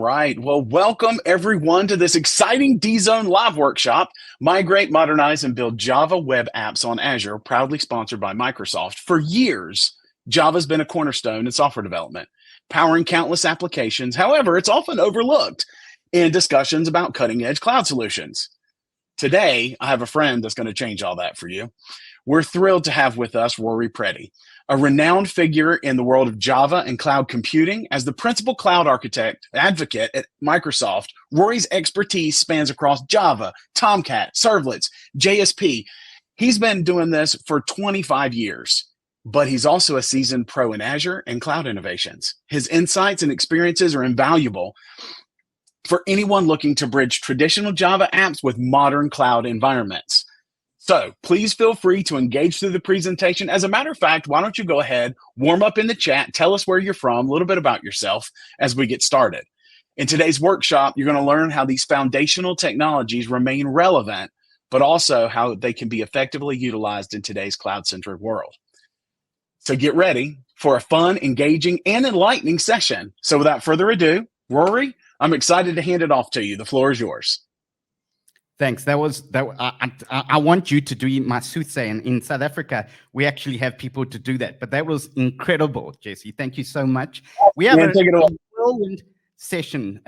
right. Well, welcome everyone to this exciting Dzone live workshop, Migrate, Modernize, and Build Java Web Apps on Azure, proudly sponsored by Microsoft. For years, Java's been a cornerstone in software development, powering countless applications. However, it's often overlooked in discussions about cutting-edge cloud solutions. Today, I have a friend that's going to change all that for you. We're thrilled to have with us Rory Preddy, a renowned figure in the world of Java and cloud computing. As the principal cloud architect advocate at Microsoft, Rory's expertise spans across Java, Tomcat, servlets, JSP. He's been doing this for 25 years, but he's also a seasoned pro in Azure and cloud innovations. His insights and experiences are invaluable for anyone looking to bridge traditional Java apps with modern cloud environments. So please feel free to engage through the presentation. As a matter of fact, why don't you go ahead, warm up in the chat, tell us where you're from, a little bit about yourself as we get started. In today's workshop, you're going to learn how these foundational technologies remain relevant, but also how they can be effectively utilized in today's cloud-centric world. So get ready for a fun, engaging, and enlightening session. So without further ado, Rory, I'm excited to hand it off to you. The floor is yours. Thanks. I want you to do my soothsaying. In South Africa, we actually have people to do that. But that was incredible, Jesse. Thank you so much. We have a whirlwind session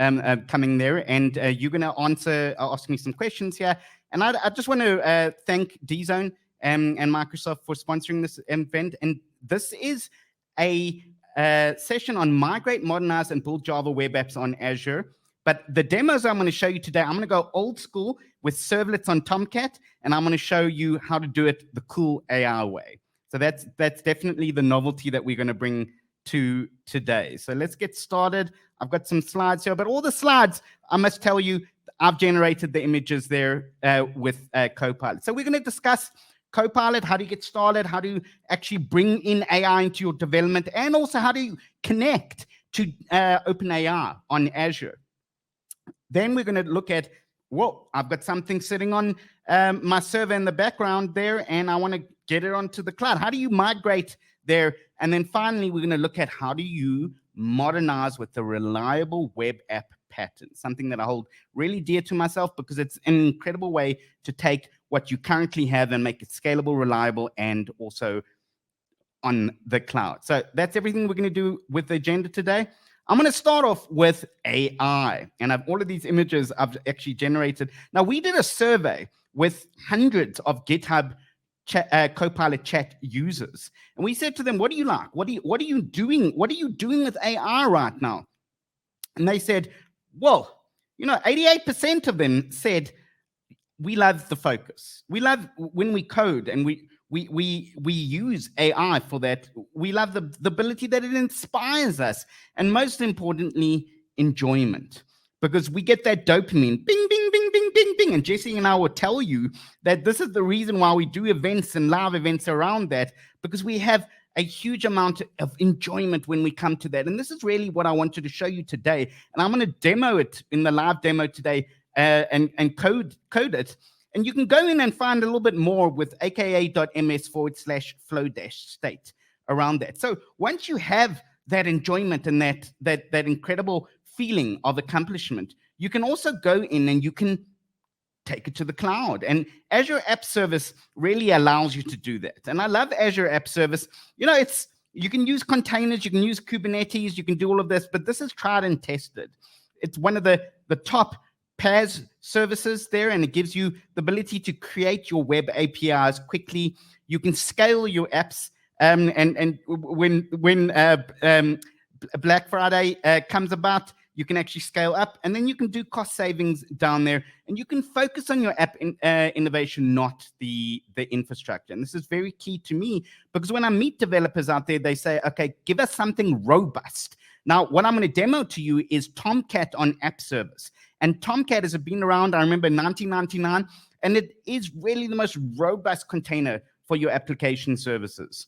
coming there, and you're going to ask me some questions here. And I just want to thank Dzone and Microsoft for sponsoring this event. And this is a session on Migrate, Modernize, and Build Java Web Apps on Azure. But the demos I'm going to show you today, I'm going to go old school with servlets on Tomcat, and I'm going to show you how to do it the cool AI way. So that's definitely the novelty that we're going to bring to today. So let's get started. I've got some slides here, but all the slides, I must tell you, I've generated the images there with Copilot. So we're going to discuss Copilot, how do you get started, how do you actually bring in AI into your development, and also how do you connect to OpenAI on Azure. Then we're going to look at, whoa, I've got something sitting on my server in the background there, and I want to get it onto the cloud. How do you migrate there? And then finally, we're going to look at how do you modernize with a reliable web app pattern, something that I hold really dear to myself because it's an incredible way to take what you currently have and make it scalable, reliable, and also on the cloud. So that's everything we're going to do with the agenda today. I'm going to start off with AI, and all of these images I've actually generated. Now, we did a survey with hundreds of GitHub Copilot chat users, and we said to them, "What do you like? What are you doing? What are you doing with AI right now?" And they said, "Well, 88% of them said we love the focus. We love when we code, and we use AI for that. We love the ability that it inspires us, and most importantly, enjoyment, because we get that dopamine, bing, bing, bing, bing, bing, bing." And Jesse and I will tell you that this is the reason why we do events and live events around that, because we have a huge amount of enjoyment when we come to that. And this is really what I wanted to show you today. And I'm going to demo it in the live demo today and code it. And you can go in and find a little bit more with aka.ms/flow-state around that. So once you have that enjoyment and that incredible feeling of accomplishment, you can also go in and you can take it to the cloud. And Azure App Service really allows you to do that. And I love Azure App Service. You can use containers, you can use Kubernetes, you can do all of this, but this is tried and tested. It's one of the top PaaS services there, and it gives you the ability to create your web APIs quickly. You can scale your apps, and when Black Friday comes about, you can actually scale up, and then you can do cost savings down there, and you can focus on your app innovation, not the infrastructure. And this is very key to me, because when I meet developers out there, they say, okay, give us something robust. Now, what I'm going to demo to you is Tomcat on App Service. And Tomcat has been around, I remember, 1999, and it is really the most robust container for your application services.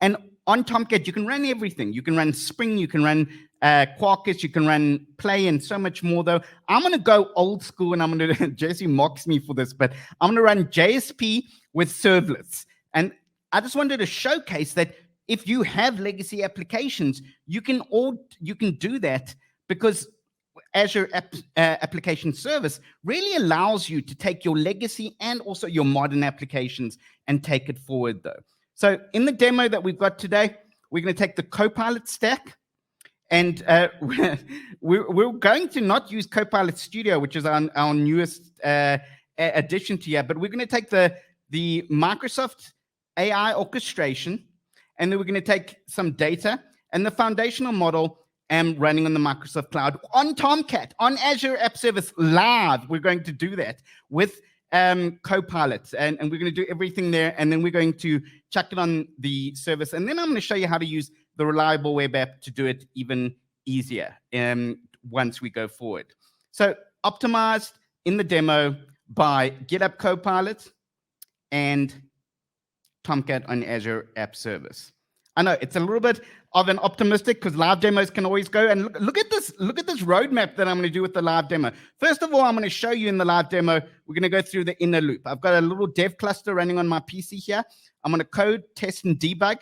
And on Tomcat, you can run everything. You can run Spring, you can run Quarkus, you can run Play, and so much more, though. I'm going to go old school, and I'm going to, Jesse mocks me for this, but I'm going to run JSP with servlets. And I just wanted to showcase that if you have legacy applications, you can do that, because Azure Application Service really allows you to take your legacy and also your modern applications and take it forward, though. So in the demo that we've got today, we're going to take the Copilot stack, and we're going to not use Copilot Studio, which is our newest addition to here, but we're going to take the Microsoft AI orchestration, and then we're going to take some data and the foundational model and running on the Microsoft Cloud on Tomcat, on Azure App Service live. We're going to do that with Copilot, and we're going to do everything there, and then we're going to chuck it on the service, and then I'm going to show you how to use the reliable web app to do it even easier once we go forward. So optimized in the demo by GitHub Copilot and Tomcat on Azure App Service. I know it's a little bit of an optimistic because live demos can always go. And look at this roadmap that I'm going to do with the live demo. First of all, I'm going to show you in the live demo, we're going to go through the inner loop. I've got a little dev cluster running on my PC here. I'm going to code, test, and debug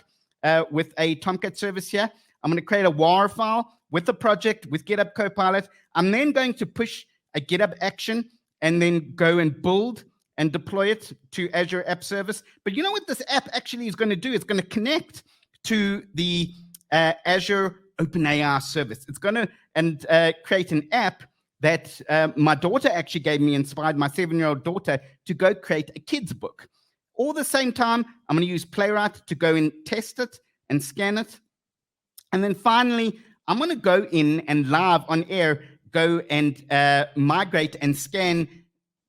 with a Tomcat service here. I'm going to create a WAR file with the project, with GitHub Copilot. I'm then going to push a GitHub action and then go and build and deploy it to Azure App Service. But you know what this app actually is going to do? It's going to connect to the Azure OpenAI service. It's going to create an app that my daughter actually gave me, inspired my 7-year-old daughter to go create a kid's book. All the same time, I'm going to use Playwright to go and test it and scan it. And then finally, I'm going to go in and live on air, go and migrate and scan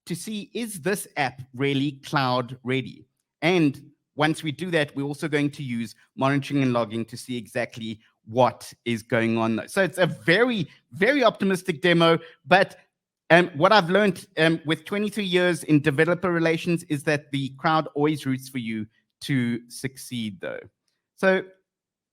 to see, is this app really cloud ready? And once we do that, we're also going to use monitoring and logging to see exactly what is going on. So it's a very, very optimistic demo. But what I've learned with 23 years in developer relations is that the crowd always roots for you to succeed, though. So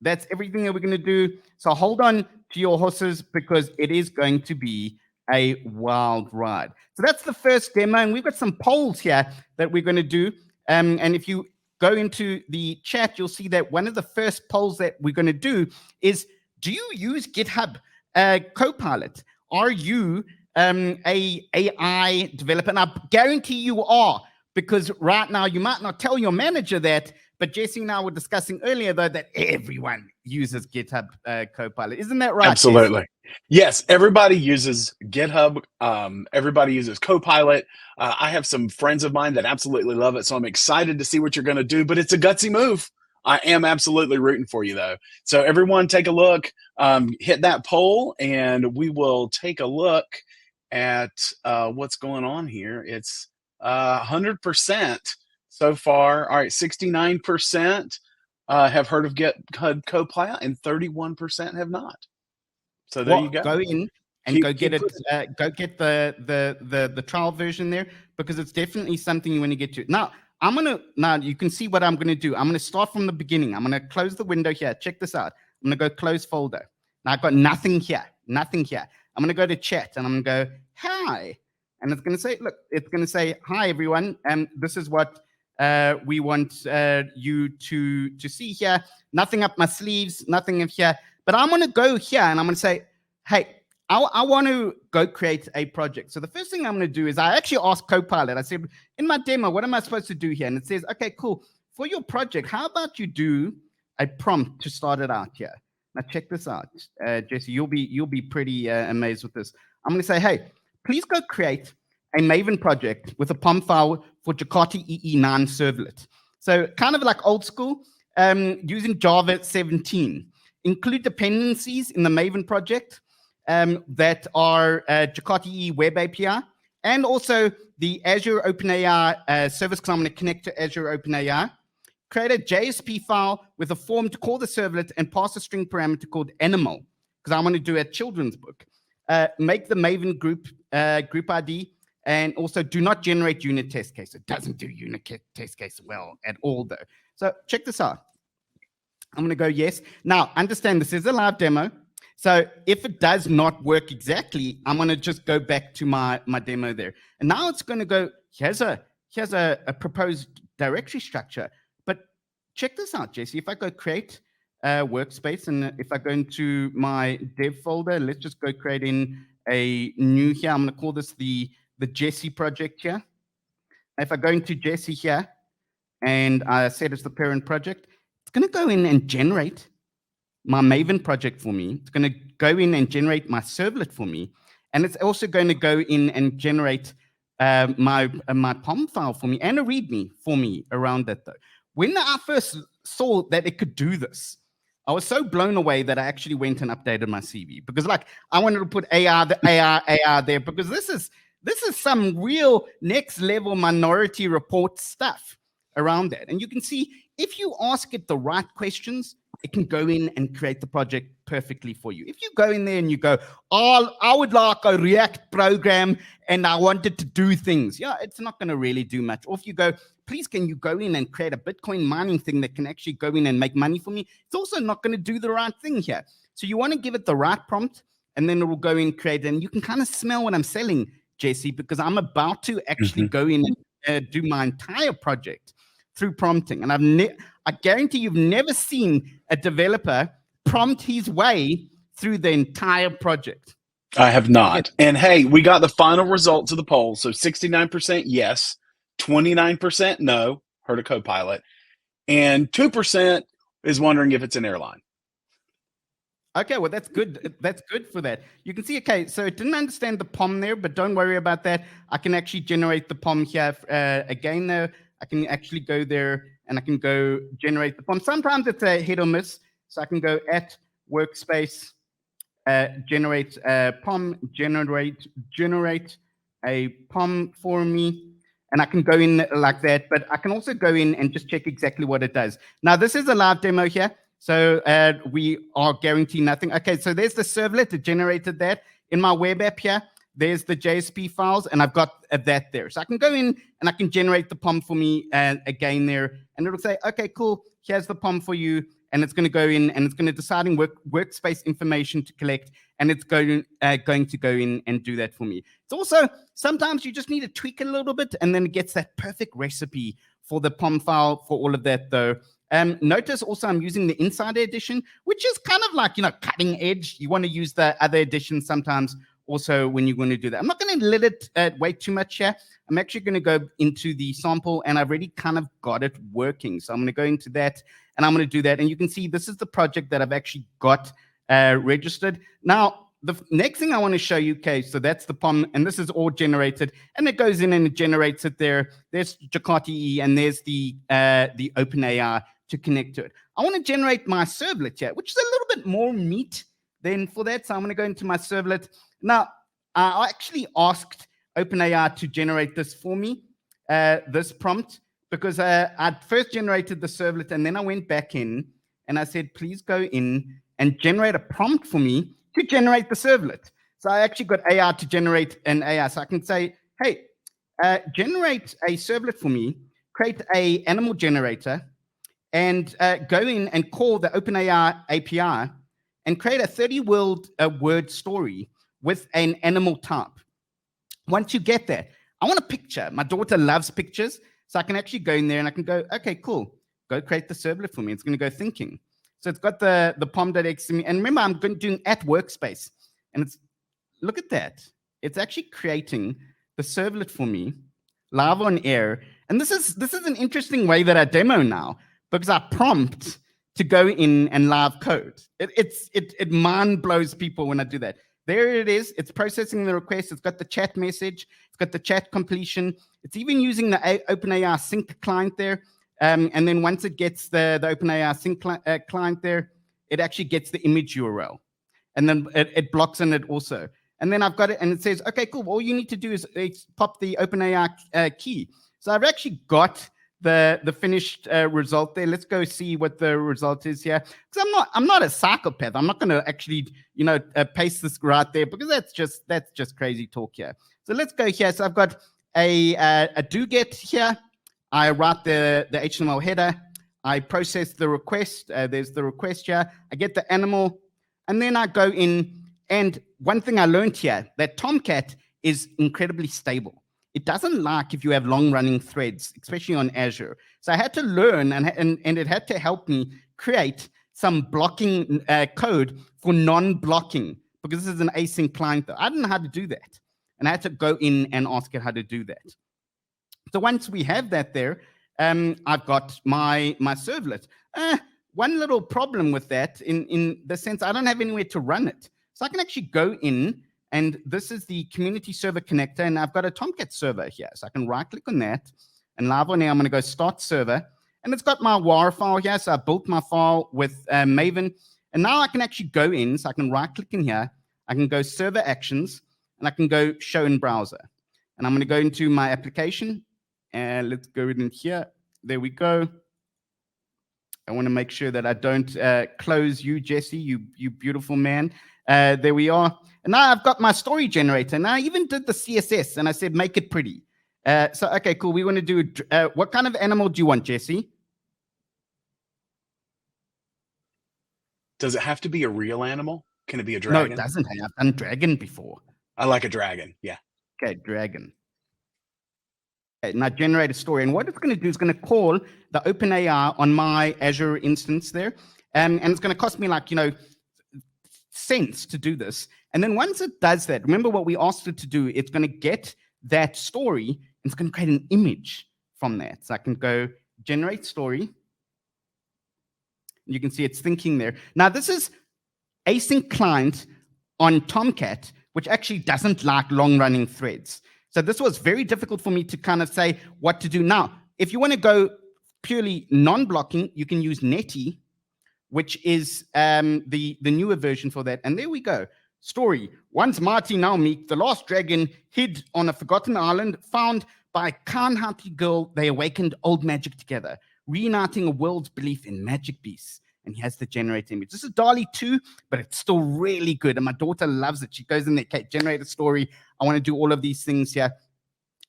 that's everything that we're going to do. So hold on to your horses because it is going to be a wild ride. So that's the first demo. And we've got some polls here that we're going to do. And if you go into the chat, you'll see that one of the first polls that we're going to do is, do you use GitHub Copilot? Are you a AI developer? And I guarantee you are, because right now you might not tell your manager that, but Jesse and I were discussing earlier, though, that everyone uses GitHub Copilot. Isn't that right? Absolutely. Jesse? Yes, everybody uses GitHub. Everybody uses Copilot. I have some friends of mine that absolutely love it, so I'm excited to see what you're going to do, but it's a gutsy move. I am absolutely rooting for you, though. So everyone take a look, hit that poll, and we will take a look at what's going on here. It's 100% so far. All right, 69% have heard of GitHub Copilot, and 31% have not. So there you go. Go in and go get the trial version there, because it's definitely something you want to get to. Now you can see what I'm going to do. I'm going to start from the beginning. I'm going to close the window here. Check this out. I'm going to go close folder. Now I've got nothing here. I'm going to go to chat and I'm going to go, hi. And it's going to say, look, it's going to say, hi, everyone. And this is what we want you to see here. Nothing up my sleeves, nothing in here. But I'm going to go here and I'm going to say, hey, I want to go create a project. So the first thing I'm going to do is I actually asked Copilot. I said, in my demo, what am I supposed to do here? And it says, okay, cool. For your project, how about you do a prompt to start it out here? Now check this out, Jesse. You'll be pretty amazed with this. I'm going to say, hey, please go create a Maven project with a POM file for Jakarta EE9 servlet. So kind of like old school, using Java 17. Include dependencies in the Maven project that are Jakarta EE Web API, and also the Azure OpenAI service, because I'm going to connect to Azure OpenAI. Create a JSP file with a form to call the servlet and pass a string parameter called animal, because I want to do a children's book. Make the Maven group ID, and also do not generate unit test case. It doesn't do unit test case well at all, though. So check this out. I'm going to go yes. Now, understand this is a live demo. So if it does not work exactly, I'm going to just go back to my demo there. And now it's going to go, here's a proposed directory structure. But check this out, Jesse. If I go create a workspace, and if I go into my dev folder, let's just go create in a new here. I'm going to call this the Jesse project here. If I go into Jesse here and I set as the parent project, it's going to go in and generate my Maven project for me. It's going to go in and generate my servlet for me. And it's also going to go in and generate my POM file for me and a README for me around that though. When I first saw that it could do this, I was so blown away that I actually went and updated my CV because like I wanted to put AR there because this is some real next level Minority Report stuff around that. And you can see if you ask it the right questions, it can go in and create the project perfectly for you. If you go in there and you go, oh, I would like a React program and I wanted to do things. Yeah, it's not going to really do much. Or if you go, please, can you go in and create a Bitcoin mining thing that can actually go in and make money for me? It's also not going to do the right thing here. So you want to give it the right prompt and then it will go in and create. And you can kind of smell what I'm selling, Jesse, because I'm about to actually go in and do my entire project through prompting. And I guarantee you've never seen a developer prompt his way through the entire project. I have not. And hey, we got the final results of the poll. So 69% yes, 29% no, heard of Copilot, and 2% is wondering if it's an airline. Okay, well, that's good. That's good for that. You can see, okay, so it didn't understand the POM there, but don't worry about that. I can actually generate the POM here again, though. I can actually go there and I can go generate the POM. Sometimes it's a hit or miss. So I can go at workspace, generate POM, generate a POM for me. And I can go in like that, but I can also go in and just check exactly what it does. Now, this is a live demo here. So we are guaranteeing nothing. Okay, so there's the servlet. It generated that. In my web app here, there's the JSP files, and I've got that there. So I can go in and I can generate the POM for me again there. And it'll say, okay, cool, here's the POM for you. And it's going to go in and it's going to decide workspace information to collect. And it's going to go in and do that for me. It's also, sometimes you just need to tweak it a little bit and then it gets that perfect recipe for the POM file for all of that though. Notice also I'm using the Insider edition, which is kind of like, cutting edge. You want to use the other editions sometimes also when you're going to do that. I'm not going to let it wait too much here. I'm actually going to go into the sample and I've already kind of got it working. So I'm going to go into that and I'm going to do that. And you can see this is the project that I've actually got registered. Now, the next thing I want to show you, okay, so that's the POM and this is all generated and it goes in and it generates it there. There's Jakarta E and there's the OpenAI to connect to it. I want to generate my servlet here, which is a little bit more meat than for that. So I'm going to go into my servlet. Now, I actually asked OpenAI to generate this for me, this prompt, because I'd first generated the servlet and then I went back in and I said, please go in and generate a prompt for me to generate the servlet. So I actually got AI to generate an AI. So I can say, hey, generate a servlet for me, create a animal generator, and go in and call the OpenAI API and create a 30-word story with an animal type. Once you get that, I want a picture. My daughter loves pictures, so I can actually go in there and I can go, okay, cool. Go create the servlet for me. It's going to go thinking. So it's got the pom.xml. And remember, I'm doing at workspace. And it's, look at that. It's actually creating the servlet for me live on air. And this is an interesting way that I demo now, because I prompt to go in and live code. It mind blows people when I do that. There it is. It's processing the request. It's got the chat message. It's got the chat completion. It's even using the OpenAI sync client there. And then once it gets the OpenAI sync client there, it actually gets the image URL. And then it blocks in it also. And then I've got it and it says, okay, cool. All you need to do is pop the OpenAI key. So I've actually got the finished result there. Let's go see what the result is here. Because I'm not a psychopath. I'm not going to actually, paste this right there because that's just crazy talk here. So let's go here. So I've got a do-get here. I write the HTML header. I process the request. There's the request here. I get the animal, and then I go in. And one thing I learned here, that Tomcat is incredibly stable. It doesn't like if you have long-running threads, especially on Azure. So I had to learn, and it had to help me create some blocking code for non-blocking, because this is an async client though. I didn't know how to do that. And I had to go in and ask it how to do that. So once we have that there, I've got my servlet. One little problem with that in the sense I don't have anywhere to run it. So I can actually go in, and this is the community server connector, and I've got a Tomcat server here. So I can right click on that, and live on here, I'm going to go start server, and it's got my WAR file here. So I built my file with Maven, and now I can actually go in. So I can right click in here, I can go server actions, and I can go show in browser. And I'm going to go into my application, and let's go in here. There we go. I want to make sure that I don't close you, Jesse, you beautiful man. There we are. And now I've got my story generator. And I even did the CSS, and I said, make it pretty. So, okay, cool. We want to do, what kind of animal do you want, Jesse? Does it have to be a real animal? Can it be a dragon? No, it doesn't. I've done dragon before. I like a dragon, yeah. Okay, dragon. Okay, now generate a story. And what it's going to do is going to call the OpenAI on my Azure instance there. And it's going to cost me like, cents to do this. And then once it does that, remember what we asked it to do, it's going to get that story and it's going to create an image from that. So I can go generate story. You can see it's thinking there. Now this is async client on Tomcat, which actually doesn't like long-running threads. So this was very difficult for me to kind of say what to do. Now, if you want to go purely non-blocking, you can use Netty, which is the newer version for that. And there we go. Story. Once mighty, now meek, the last dragon hid on a forgotten island, found by a kind-hearted girl, they awakened old magic together, reuniting a world's belief in magic beasts. And he has the generate image. This is DALL-E 2, but it's still really good. And my daughter loves it. She goes in there, okay, generate a story. I want to do all of these things here.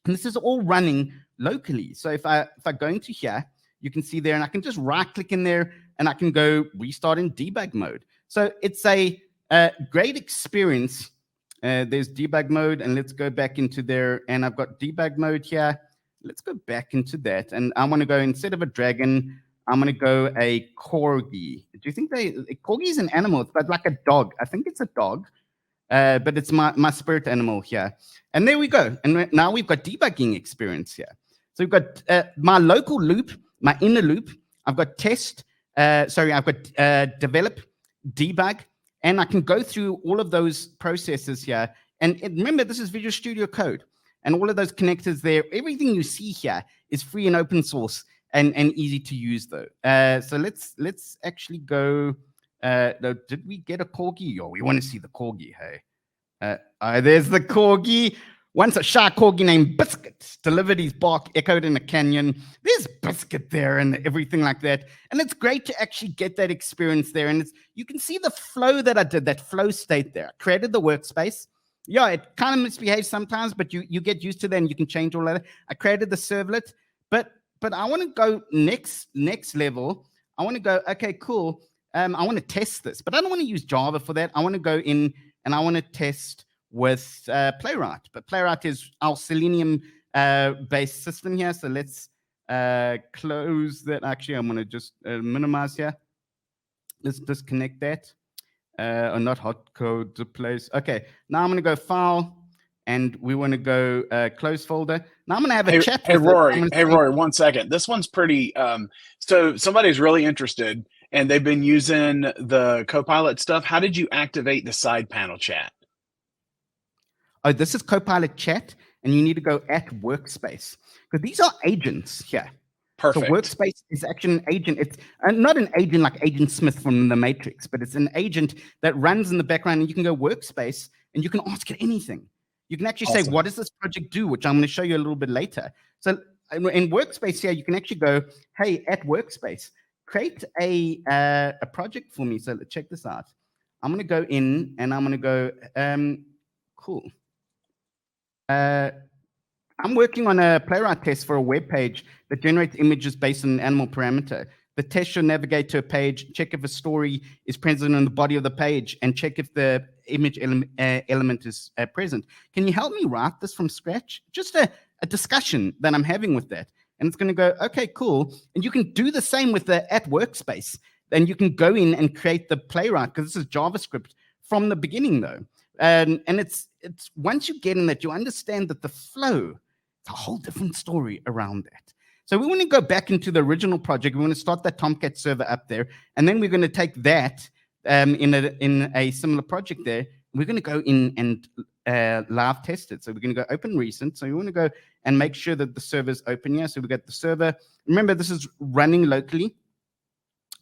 And this is all running locally. So if I go into here, you can see there, and I can just right click in there, and I can go restart in debug mode. So it's a great experience. There's debug mode, and let's go back into there. And I've got debug mode here. Let's go back into that. And I want to go, instead of a dragon, I'm going to go a corgi. Do you think a corgi is an animal? It's like a dog. I think it's a dog, but it's my spirit animal here. And there we go. And now we've got debugging experience here. So we've got my local loop, my inner loop. I've got test. I've got develop, debug, and I can go through all of those processes here. And remember, this is Visual Studio Code. And all of those connectors there, everything you see here is free and open source. And easy to use though. So let's actually go. Did we get a corgi? Oh, we want to see the corgi. Hey, there's the corgi. Once a shy corgi named Biscuit delivered his bark echoed in a canyon. There's Biscuit there and everything like that. And it's great to actually get that experience there. And you can see the flow that I did, that flow state there. I created the workspace. Yeah, it kind of misbehaves sometimes, but you get used to that and you can change all that. I created the servlet, but I want to go next level. I want to go, okay, cool. I want to test this, but I don't want to use Java for that. I want to go in and I want to test with Playwright. But Playwright is our Selenium based system here. So let's close that. Actually, I'm going to just minimize here. Let's disconnect that. Or not hot code to place. Okay, now I'm going to go file. And we want to go close folder. Now I'm going to have a chat. Hey, Rory. Hey, Rory, 1 second. This one's pretty. So somebody's really interested, and they've been using the Copilot stuff. How did you activate the side panel chat? Oh, this is Copilot chat, and you need to go at workspace. Because these are agents here. Perfect. So workspace is actually an agent. It's not an agent like Agent Smith from the Matrix, but it's an agent that runs in the background, and you can go workspace, and you can ask it anything. You can actually say, what does this project do? Which I'm going to show you a little bit later. So in Workspace here, you can actually go, hey, at Workspace, create a project for me. So check this out. I'm going to go in and I'm going to go, cool. I'm working on a Playwright test for a web page that generates images based on an animal parameter. The test should navigate to a page, check if a story is present in the body of the page, and check if the image element is present. Can you help me write this from scratch? Just a discussion that I'm having with that. And it's going to go, okay, cool. And you can do the same with the at workspace. Then you can go in and create the Playwright, because this is JavaScript from the beginning, though. And it's once you get in that, you understand that the flow, it's a whole different story around that. So we want to go back into the original project. We want to start that Tomcat server up there, and then we're going to take that in a similar project there. We're going to go in and live test it. So we're going to go open recent. So you want to go and make sure that the server's open here. So we got the server. Remember, this is running locally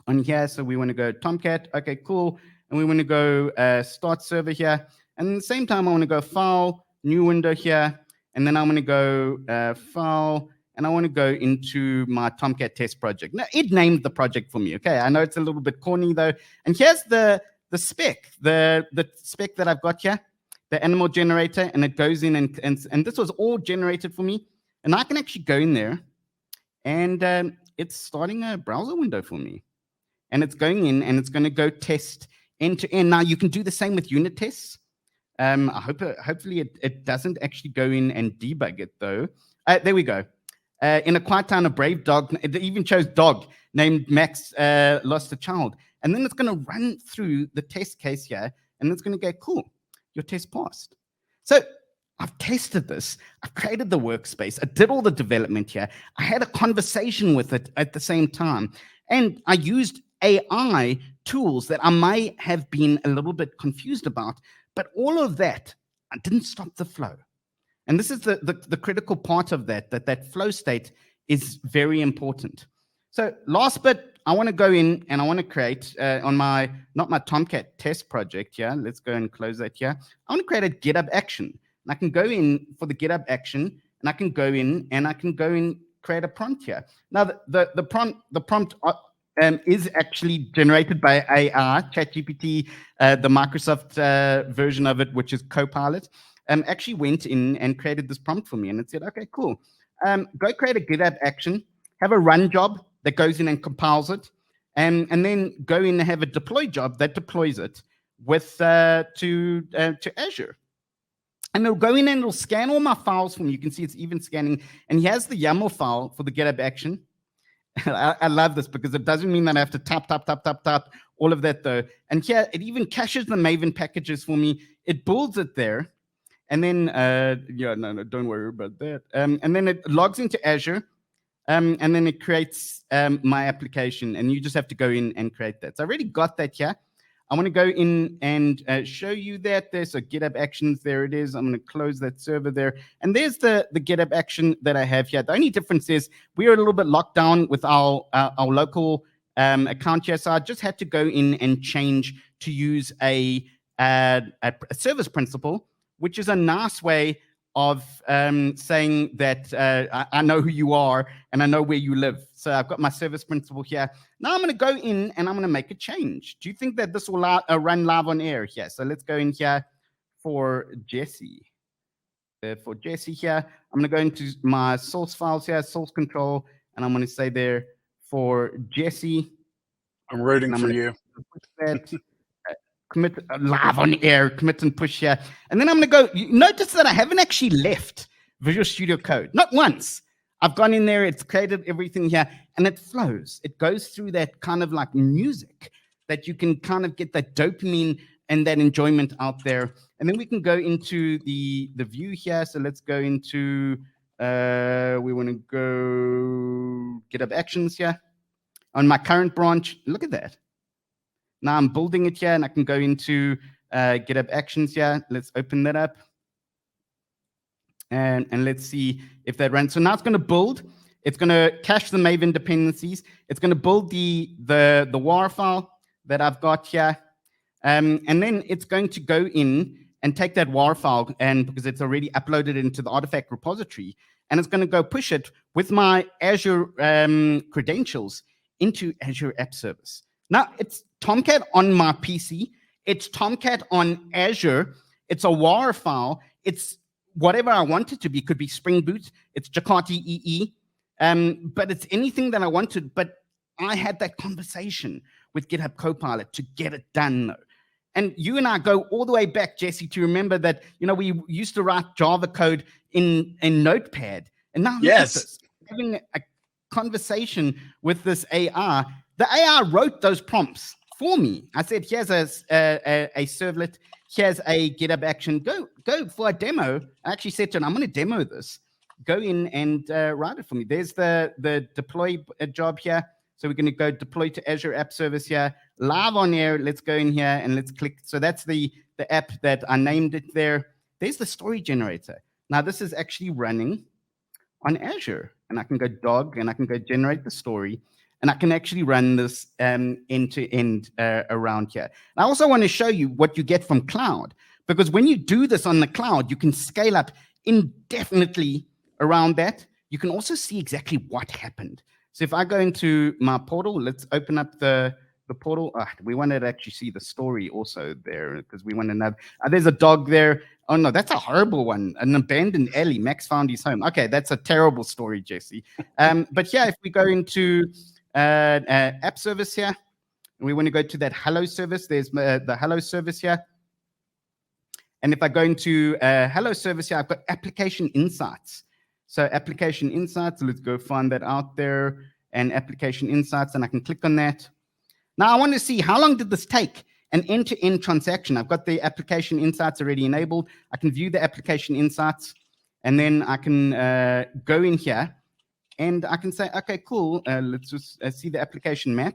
on here. So we want to go Tomcat. Okay, cool. And we want to go start server here. And at the same time, I want to go file, new window here. And then I want to go file, and I want to go into my Tomcat test project. Now, it named the project for me. Okay, I know it's a little bit corny though. And here's the spec, the spec that I've got here, the animal generator, and it goes in and this was all generated for me. And I can actually go in there, and it's starting a browser window for me. And it's going in, and it's going to go test end to end. Now, you can do the same with unit tests. Hopefully it doesn't actually go in and debug it though. There we go. In a quiet town, a brave dog, it even chose dog, named Max, lost a child. And then it's going to run through the test case here, and it's going to go, cool, your test passed. So I've tested this. I've created the workspace. I did all the development here. I had a conversation with it at the same time. And I used AI tools that I might have been a little bit confused about. But all of that, I didn't stop the flow. And this is the critical part of that flow state is very important. So last bit, I want to go in and I want to create on my, not my Tomcat test project here. Let's go and close that here. I want to create a GitHub action. And I can go in for the GitHub action, and I can go in and I can go in, create a prompt here. Now, the prompt is actually generated by AI, ChatGPT, the Microsoft version of it, which is Copilot. Actually went in and created this prompt for me, and it said, okay, cool. Go create a GitHub action, have a run job that goes in and compiles it, and then go in and have a deploy job that deploys it with to Azure. And it'll go in and it'll scan all my files for me. You can see it's even scanning. And he has the YAML file for the GitHub action. I love this because it doesn't mean that I have to tap all of that though. And here it even caches the Maven packages for me. It builds it there. And then, no, don't worry about that. And then it logs into Azure. And then it creates my application. And you just have to go in and create that. So I already got that here. I want to go in and show you that there. So GitHub Actions, there it is. I'm going to close that server there. And there's the GitHub action that I have here. The only difference is we are a little bit locked down with our local account here. So I just had to go in and change to use a service principal, which is a nice way of saying that I know who you are and I know where you live. So I've got my service principal here. Now I'm going to go in and I'm going to make a change. Do you think that this will run live on air here? So let's go in here for Jesse. For Jesse here, I'm going to go into my source files here, source control, and I'm going to say there for Jesse. I'm rooting for you. Commit live on air, commit and push here. And then I'm going to go, you notice that I haven't actually left Visual Studio Code. Not once. I've gone in there, it's created everything here, and it flows. It goes through that kind of like music that you can kind of get that dopamine and that enjoyment out there. And then we can go into the view here. So let's go into, we want to go GitHub Actions here. On my current branch, look at that. Now I'm building it here, and I can go into GitHub Actions here. Let's open that up. And let's see if that runs. So now it's going to build. It's going to cache the Maven dependencies. It's going to build the WAR file that I've got here. And then it's going to go in and take that WAR file, and because it's already uploaded into the artifact repository, and it's going to go push it with my Azure credentials into Azure App Service. Now, it's Tomcat on my PC. It's Tomcat on Azure. It's a WAR file. It's whatever I want it to be. Could be Spring Boot. It's Jakarta EE. But it's anything that I wanted. But I had that conversation with GitHub Copilot to get it done, though. And you and I go all the way back, Jesse, to remember that, we used to write Java code in Notepad. And now look at this, having a conversation with this AI. The AI wrote those prompts for me. I said, here's a servlet, here's a GitHub action. Go for a demo. I actually said to him, I'm going to demo this. Go in and write it for me. There's the deploy job here. So we're going to go deploy to Azure App Service here, live on air. Let's go in here and let's click. So that's the app that I named it there. There's the story generator. Now this is actually running on Azure, and I can go dog and I can go generate the story, and I can actually run this end to end around here. And I also want to show you what you get from cloud, because when you do this on the cloud, you can scale up indefinitely around that. You can also see exactly what happened. So if I go into my portal, let's open up the portal. We wanted to actually see the story also there, because we want to know. There's a dog there. Oh no, that's a horrible one. An abandoned alley. Max found his home. Okay, that's a terrible story, Jesse. But yeah, if we go into app service here, and we want to go to that hello service, there's the hello service here. And if I go into hello service here, I've got application insights. So application insights, let's go find that out there, and application insights, and I can click on that. Now I want to see how long did this take an end-to-end transaction. I've got the application insights already enabled. I can view the application insights, and then I can go in here and I can say, okay, cool. Let's just see the application map.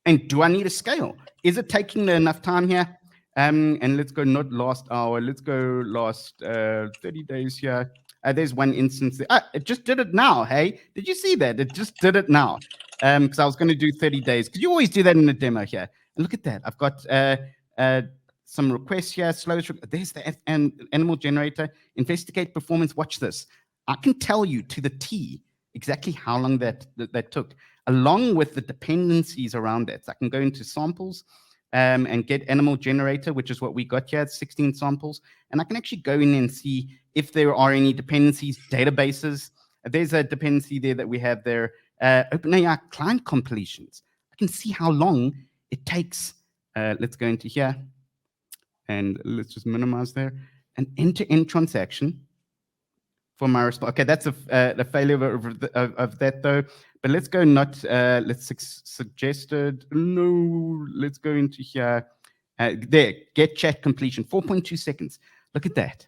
And do I need a scale? Is it taking enough time here? And let's go not last hour. Let's go last 30 days here. There's one instance. It just did it now. Hey, did you see that? It just did it now. Because I was going to do 30 days. Because you always do that in the demo here. And look at that. I've got some requests here. There's the animal generator. Investigate performance. Watch this. I can tell you to the T exactly how long that took, along with the dependencies around that. So I can go into samples and get animal generator, which is what we got here, 16 samples. And I can actually go in and see if there are any dependencies, databases. There's a dependency there that we have there. OpenAI client completions. I can see how long it takes. Let's go into here and let's just minimize there. An end-to-end transaction for my response. Okay, that's a failure of that though. But let's go not, let's suggested. No, let's go into here. There, get chat completion, 4.2 seconds. Look at that.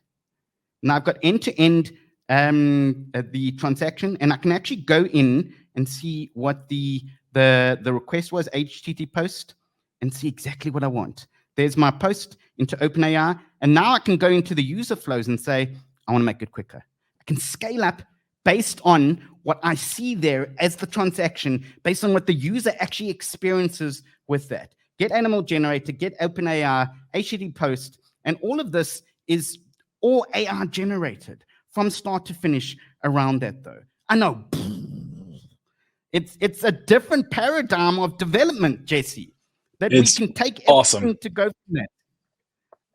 Now I've got end-to-end the transaction, and I can actually go in and see what the request was, HTTP post, and see exactly what I want. There's my post into OpenAI, and now I can go into the user flows and say, I want to make it quicker. I can scale up based on what I see there as the transaction, based on what the user actually experiences with that. Get animal generator, get OpenAI, HTTP post, and all of this is all AI generated from start to finish around that though. I know. It's a different paradigm of development, Jesse, that we can take everything to go from that.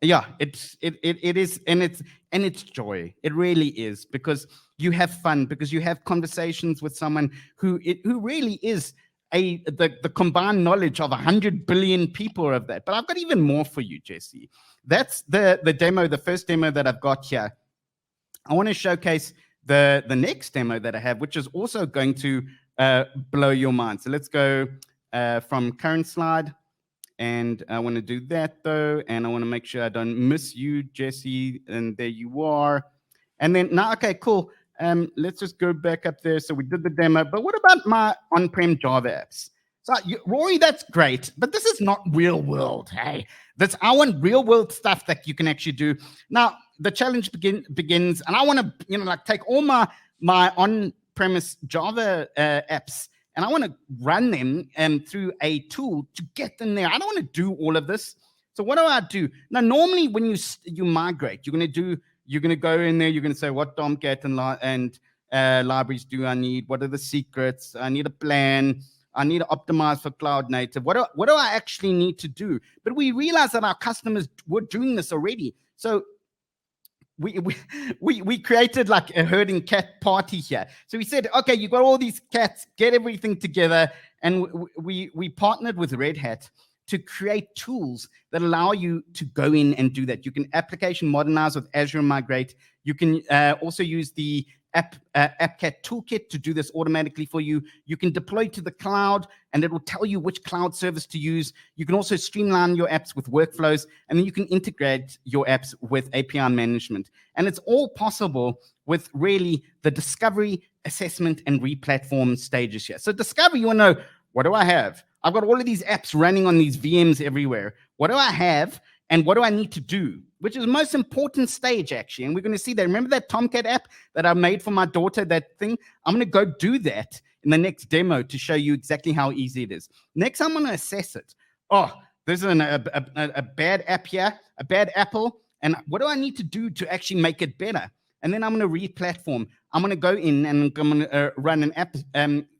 Yeah, it is, and it's joy. It really is, because you have fun, because you have conversations with someone who really is the combined knowledge of 100 billion people of that. But I've got even more for you, Jesse. That's the demo, the first demo that I've got here. I want to showcase the next demo that I have, which is also going to blow your mind. So let's go from current slide. And I want to do that though. And I want to make sure I don't miss you, Jesse. And there you are. And then now, okay, cool. Let's just go back up there. So we did the demo, but what about my on-prem Java apps? So Rory, that's great, but this is not real world. Hey, I want real world stuff that you can actually do. Now the challenge begins, and I want to, like take all my on-premise Java apps, and I want to run them through a tool to get them there. I don't want to do all of this. So what do I do? Now, normally when you migrate, you're going to go in there, you're going to say, what Tomcat and libraries do I need? What are the secrets? I need a plan. I need to optimize for cloud native. What do I actually need to do? But we realized that our customers were doing this already. So we created like a herding cat party here. So we said, okay, you got all these cats, get everything together. And we partnered with Red Hat to create tools that allow you to go in and do that. You can application modernize with Azure Migrate. You can also use the AppCat toolkit to do this automatically for you. You can deploy to the cloud, and it will tell you which cloud service to use. You can also streamline your apps with workflows, and then you can integrate your apps with API management. And it's all possible with really the discovery, assessment, and replatform stages here. So discovery, you want to know, what do I have? I've got all of these apps running on these VMs everywhere. What do I have? And what do I need to do? Which is the most important stage, actually. And we're going to see that. Remember that Tomcat app that I made for my daughter, that thing? I'm going to go do that in the next demo to show you exactly how easy it is. Next, I'm going to assess it. Oh, there's a bad app here, a bad apple. And what do I need to do to actually make it better? And then I'm going to re-platform. I'm going to go in and I'm going to run an app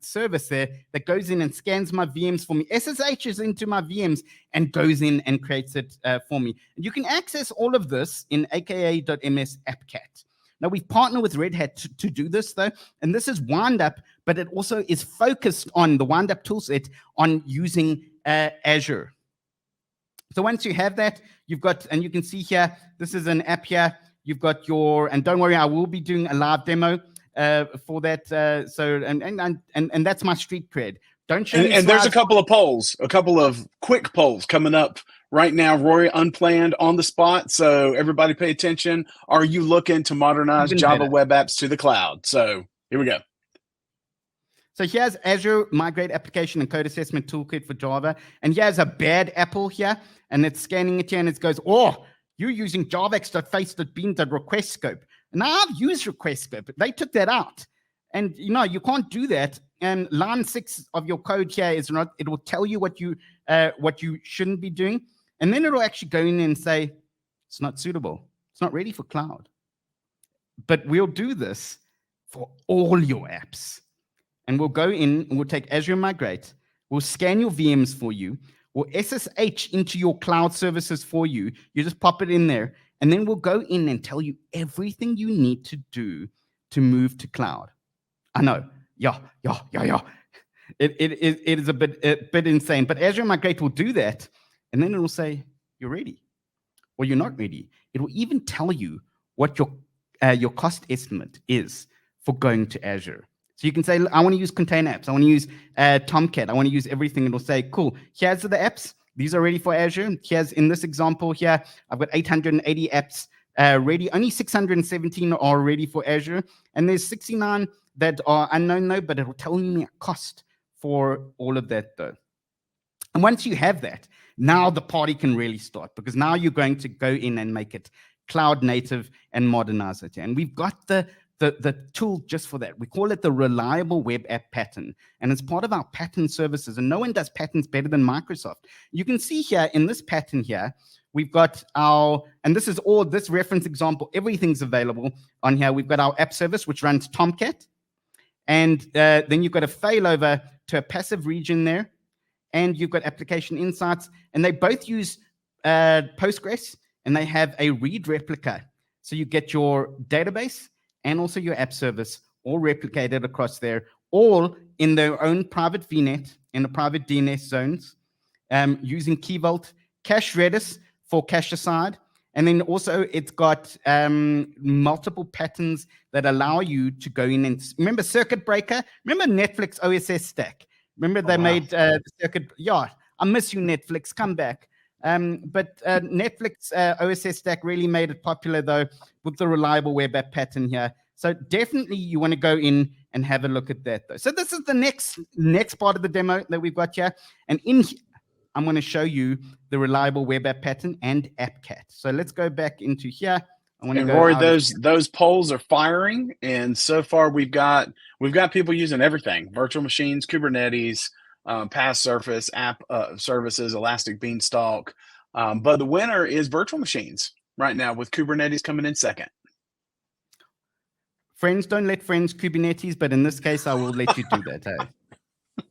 service there that goes in and scans my VMs for me, SSHs into my VMs, and goes in and creates it for me. And you can access all of this in aka.ms AppCat. Now, we've partnered with Red Hat to do this, though, and this is Windup, but it also is focused on the Windup toolset on using Azure. So once you have that, you've got, and you can see here, this is an app here. You've got your, and don't worry, I will be doing a live demo for that. And that's my street cred. Don't show me and there's a couple of polls, a couple of quick polls coming up right now, Rory, unplanned, on the spot. So everybody pay attention. Are you looking to modernize Java web apps to the cloud? So here we go. So here's Azure Migrate Application and Code Assessment Toolkit for Java. And here's a bad apple here. And it's scanning it here and it goes, oh, you're using javax.face.bean.request scope. Now I've used request scope. They took that out. And you can't do that. And line 6 of your code here is not, it will tell you what you shouldn't be doing. And then it'll actually go in and say, it's not suitable. It's not ready for cloud. But we'll do this for all your apps. And we'll go in and we'll take Azure Migrate. We'll scan your VMs for you. We'll SSH into your cloud services for you. You just pop it in there. And then we'll go in and tell you everything you need to do to move to cloud. I know. Yeah. It is a bit insane. But Azure Migrate will do that. And then it will say, you're ready. Or you're not ready. It will even tell you what your cost estimate is for going to Azure. So you can say, I want to use container apps. I want to use Tomcat. I want to use everything. It'll say, cool, here's the apps. These are ready for Azure. Here's, in this example here, I've got 880 apps ready. Only 617 are ready for Azure. And there's 69 that are unknown, though, but it will tell me a cost for all of that, though. And once you have that, now the party can really start, because now you're going to go in and make it cloud native and modernize it. And we've got the tool just for that. We call it the reliable web app pattern, and it's part of our pattern services, and no one does patterns better than Microsoft. You can see here in this pattern here, we've got our, and this is all, this reference example, everything's available on here. We've got our app service, which runs Tomcat, and then you've got a failover to a passive region there, and you've got application insights, and they both use Postgres, and they have a read replica. So you get your database and also your app service all replicated across there, all in their own private VNet and the private DNS zones, using Key Vault, cache Redis for cache aside, and then also it's got multiple patterns that allow you to go in and, remember Circuit Breaker? Remember Netflix OSS stack? Remember they made the circuit, yeah, I miss you, Netflix, come back. But Netflix OSS stack really made it popular, though, with the reliable web app pattern here. So definitely you want to go in and have a look at that, though. So this is the next part of the demo that we've got here. And in here, I'm going to show you the reliable web app pattern and AppCat. So let's go back into here. And Rory, those polls are firing, and so far we've got people using everything: virtual machines, Kubernetes, PaaS Surface, app services, Elastic Beanstalk. But the winner is virtual machines right now, with Kubernetes coming in second. Friends don't let friends Kubernetes, but in this case, I will let you do that. Hey?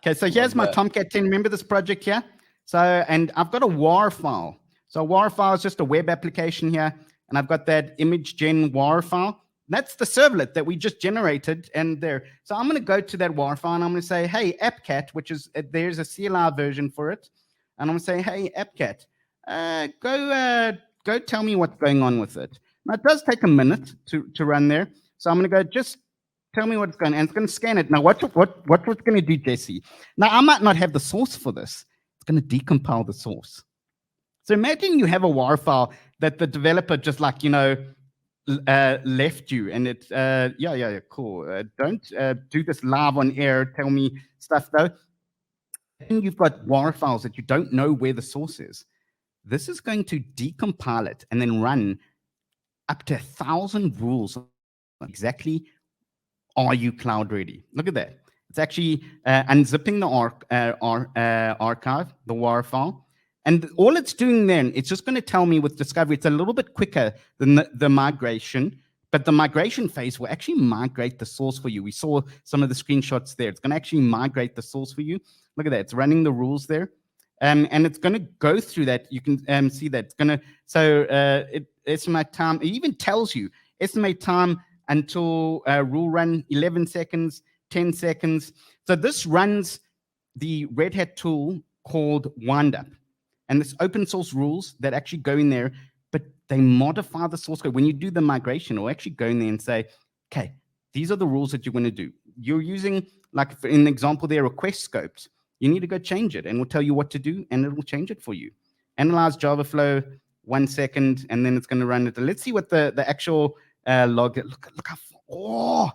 Okay, so here's my Tomcat 10. Remember this project here? So, and I've got a WAR file. So a WAR file is just a web application here, and I've got that image gen WAR file. That's the servlet that we just generated, and there. So I'm going to go to that WAR file, and I'm going to say, hey, AppCat, which is, there's a CLI version for it. And I'm going to say, hey, AppCat, go tell me what's going on with it. Now, it does take a minute to run there, So I'm going to go, just tell me what's going on. And it's going to scan it. Now, what's going to do, Jesse? Now, I might not have the source for this. It's going to decompile the source. So imagine you have a WAR file that the developer just like, left you, and it's yeah, cool. Don't do this live on air. Tell me stuff though. And you've got WAR files that you don't know where the source is. This is going to decompile it and then run up to 1,000 rules. Exactly, are you cloud ready? Look at that. It's actually unzipping the archive, the WAR file. And all it's doing then, it's just going to tell me with discovery, it's a little bit quicker than the migration, but the migration phase will actually migrate the source for you. We saw some of the screenshots there. It's going to actually migrate the source for you. Look at that. It's running the rules there. And it's going to go through that. You can see that. It's going to, so it estimate time. It even tells you, estimate time until rule run, 11 seconds, 10 seconds. So this runs the Red Hat tool called Windup. And this open source rules that actually go in there, but they modify the source code. When you do the migration, it'll actually go in there and say, okay, these are the rules that you're going to do. You're using, like in the example there, request scopes. You need to go change it, and we'll tell you what to do, and it will change it for you. Analyze Java flow, 1 second, and then it's going to run it. Let's see what the actual log. Look how, oh,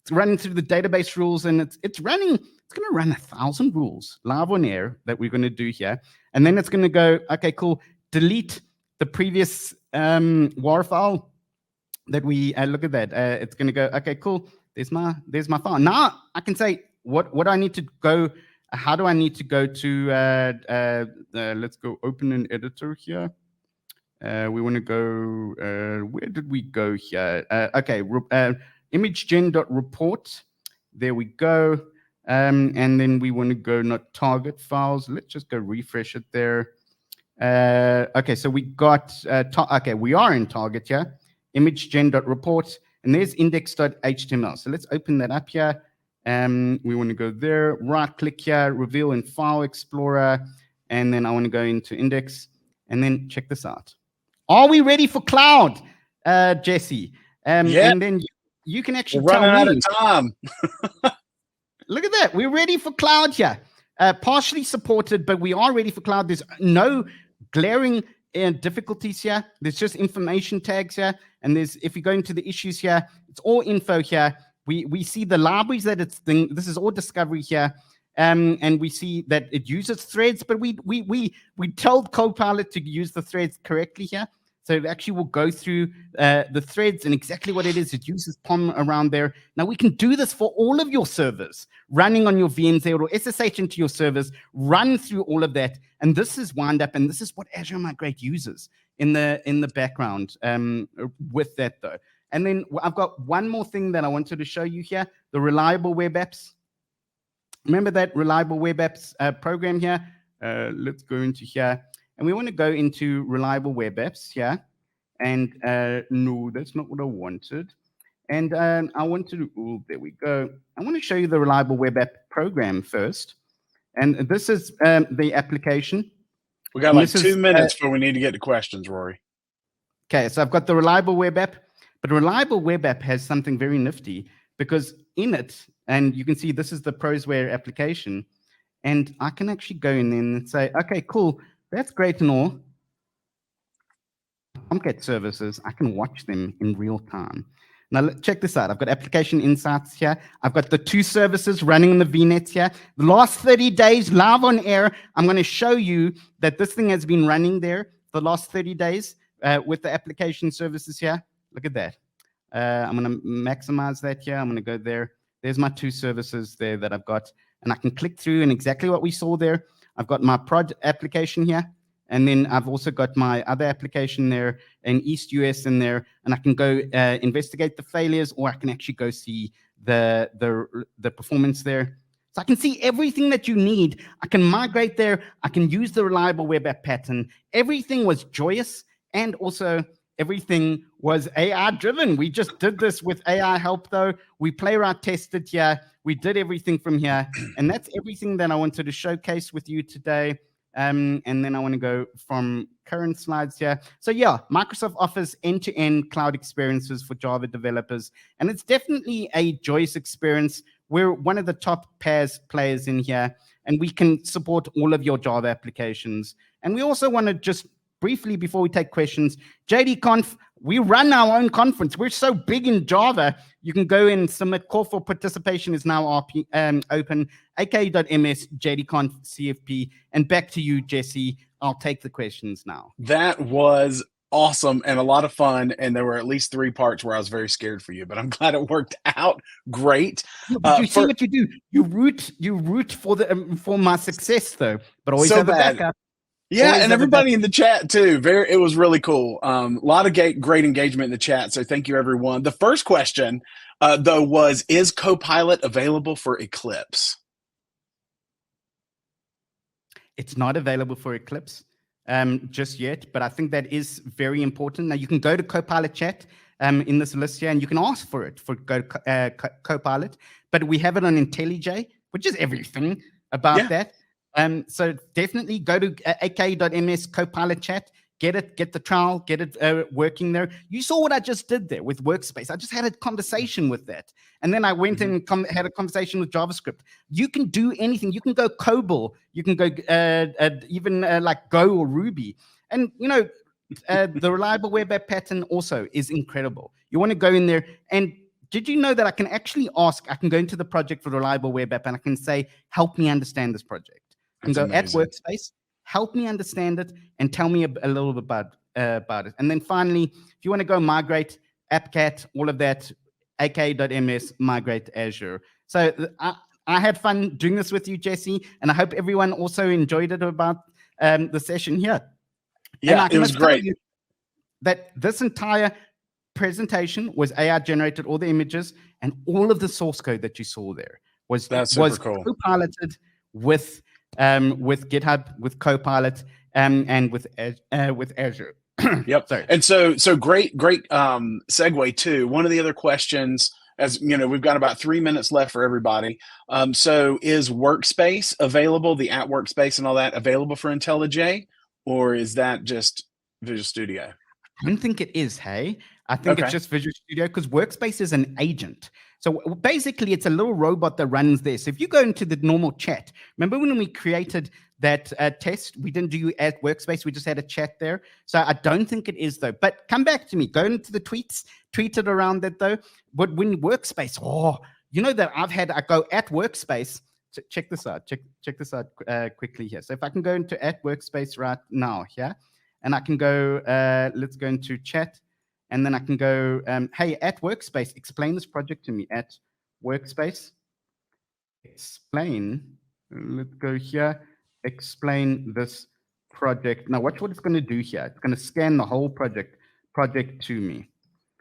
it's running through the database rules, and it's running. It's going to run 1,000 rules live on air that we're going to do here. And then it's going to go, okay, cool, delete the previous WAR file that we, look at that. It's going to go, okay, cool, there's my file. Now I can say what I need to go, how do I need to go to, let's go open an editor here. We want to go, where did we go here? Okay, imagegen.report. There we go. And then we want to go not target files. Let's just go refresh it there. Okay, so we got, okay, we are in target here. Imagegen.report, and there's index.html. So let's open that up here. We want to go there, right click here, reveal in File Explorer, and then I want to go into index, and then check this out. Are we ready for cloud, Jesse? Yeah. And then you can actually We're running tell out me. of time. Look at that. We're ready for cloud here. Partially supported, but we are ready for cloud. There's no glaring difficulties here. There's just information tags here. And there's, if you go into the issues here, it's all info here. We see the libraries that it's thing. This is all discovery here. And we see that it uses threads, but we told Copilot to use the threads correctly here. So it actually will go through the threads and exactly what it is. It uses POM around there. Now we can do this for all of your servers running on your VMs there, or SSH into your servers, run through all of that. And this is Windup, and this is what Azure Migrate uses in the background with that though. And then I've got one more thing that I wanted to show you here, the reliable web apps. Remember that reliable web apps program here? Let's go into here. And we want to go into reliable web apps here. And no, that's not what I wanted. And I want to, oh, there we go. I want to show you the reliable web app program first. And this is the application. We got like 2 minutes before we need to get to questions, Rory. Okay, so I've got the reliable web app, but reliable web app has something very nifty because in it, and you can see this is the Prosware application, and I can actually go in and say, okay, cool, that's great and all. Tomcat services, I can watch them in real time. Now, check this out. I've got application insights here. I've got the 2 services running in the VNets here. The last 30 days live on air, I'm going to show you that this thing has been running there for the last 30 days with the application services here. Look at that. I'm going to maximize that here. I'm going to go there. There's my 2 services there that I've got. And I can click through and exactly what we saw there. I've got my prod application here. And then I've also got my other application there in East US in there, and I can go investigate the failures, or I can actually go see the performance there. So I can see everything that you need. I can migrate there. I can use the reliable web app pattern. Everything was joyous, and also everything was AI driven. We just did this with AI help though. We playwright tested here. We did everything from here, and that's everything that I wanted to showcase with you today. And then I want to go from current slides here. So yeah, Microsoft offers end-to-end cloud experiences for Java developers, and it's definitely a joyous experience. We're one of the top players in here, and we can support all of your Java applications. And we also want to just briefly, before we take questions, JDConf, we run our own conference. We're so big in Java. You can go and submit. Call for participation is now open. aka.ms, JDConf, CFP. And back to you, Jesse. I'll take the questions now. That was awesome and a lot of fun. And there were at least 3 parts where I was very scared for you, but I'm glad it worked out great. But you see what you do. You root for the for my success, though. But always have a backup. Yeah, and everybody in the chat too. It was really cool. A lot of great engagement in the chat. So thank you, everyone. The first question, though, was: is Copilot available for Eclipse? It's not available for Eclipse just yet, but I think that is very important. Now you can go to Copilot chat in this list here, and you can ask for it for Copilot. But we have it on IntelliJ, which is everything about that. So definitely go to aka.ms Copilot chat, get the trial, get it working there. You saw what I just did there with Workspace. I just had a conversation with that. And then I went and had a conversation with JavaScript. You can do anything. You can go COBOL. You can go even like Go or Ruby. And, you know, the reliable web app pattern also is incredible. You want to go in there and did you know that I can actually ask, I can go into the project for reliable web app and I can say, help me understand this project. And go at Workspace, help me understand it, and tell me a little bit about it. And then finally, if you want to go migrate, AppCat, all of that, aka.ms, migrate Azure. So I had fun doing this with you, Jesse, and I hope everyone also enjoyed it about the session here. Yeah, it was great. That this entire presentation was AI generated, all the images, and all of the source code that you saw there was cool. co-piloted with GitHub, with Copilot, and with Azure. Yep. Sorry. And so great segue too. One of the other questions, as you know, we've got about 3 minutes left for everybody. So is Workspace available, the at Workspace and all that available for IntelliJ, or is that just Visual Studio? I don't think it is, hey. I think it's just Visual Studio because Workspace is an agent. So basically, it's a little robot that runs there. So if you go into the normal chat, remember when we created that test, we didn't do at Workspace, we just had a chat there. So I don't think it is, though. But come back to me. Go into the tweets, tweet it around that, though. But when Workspace, you know that I go at Workspace. Check this out. Check this out quickly here. So if I can go into at Workspace right now here, and I can go, let's go into chat. And then I can go, hey, at Workspace, explain this project to me. At Workspace, explain, let's go here, explain this project. Now, watch what it's going to do here. It's going to scan the whole project to me.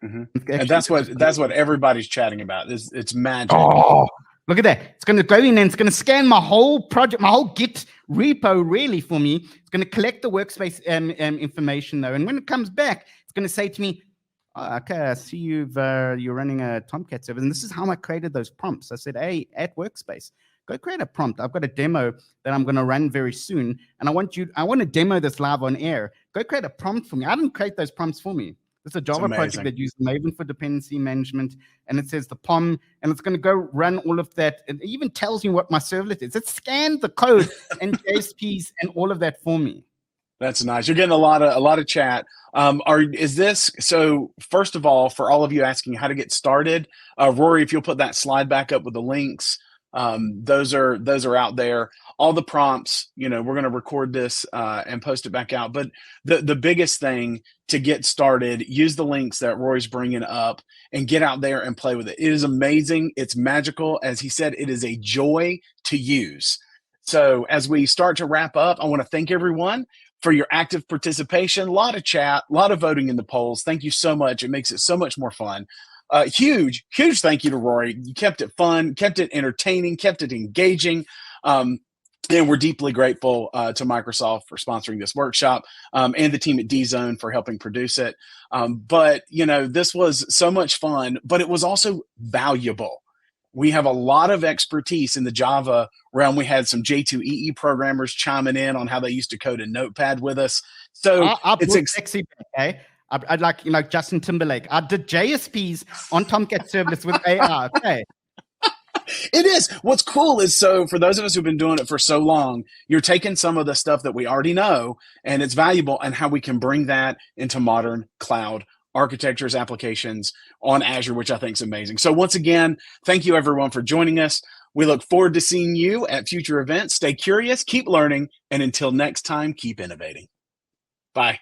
And that's what everybody's chatting about. It's magic. Oh, look at that. It's going to go in and it's going to scan my whole project, my whole Git repo really for me. It's going to collect the Workspace information, though. And when it comes back, it's going to say to me, okay, I see you're running a Tomcat server, and this is how I created those prompts. I said, hey, at Workspace, go create a prompt. I've got a demo that I'm going to run very soon, and I want to demo this live on air. Go create a prompt for me. I didn't create those prompts for me. It's a Java project that uses Maven for dependency management, and it says the POM, and it's going to go run all of that. It even tells me what my servlet is. It scanned the code and JSPs and all of that for me. That's nice. You're getting a lot of chat. So first of all, for all of you asking how to get started, Rory, if you'll put that slide back up with the links, those are out there. All the prompts, you know, we're going to record this and post it back out. But the biggest thing to get started, use the links that Rory's bringing up and get out there and play with it. It is amazing. It's magical. As he said, it is a joy to use. So as we start to wrap up, I want to thank everyone for your active participation, a lot of chat, a lot of voting in the polls. Thank you so much. It makes it so much more fun. Huge thank you to Rory. You kept it fun, kept it entertaining, kept it engaging. And we're deeply grateful to Microsoft for sponsoring this workshop and the team at Dzone for helping produce it. But, you know, this was so much fun, but it was also valuable. we have a lot of expertise in the Java realm. We had some J2EE programmers chiming in on how they used to code in Notepad with us. So it's sexy, okay? I'd like, Justin Timberlake. I did JSPs on Tomcat serverless with AI. Okay. It is. What's cool is, so for those of us who've been doing it for so long, you're taking some of the stuff that we already know, and it's valuable, and how we can bring that into modern cloud architectures, applications on Azure, which I think is amazing. So once again, thank you everyone for joining us. We look forward to seeing you at future events. Stay curious, keep learning, and until next time, keep innovating. Bye.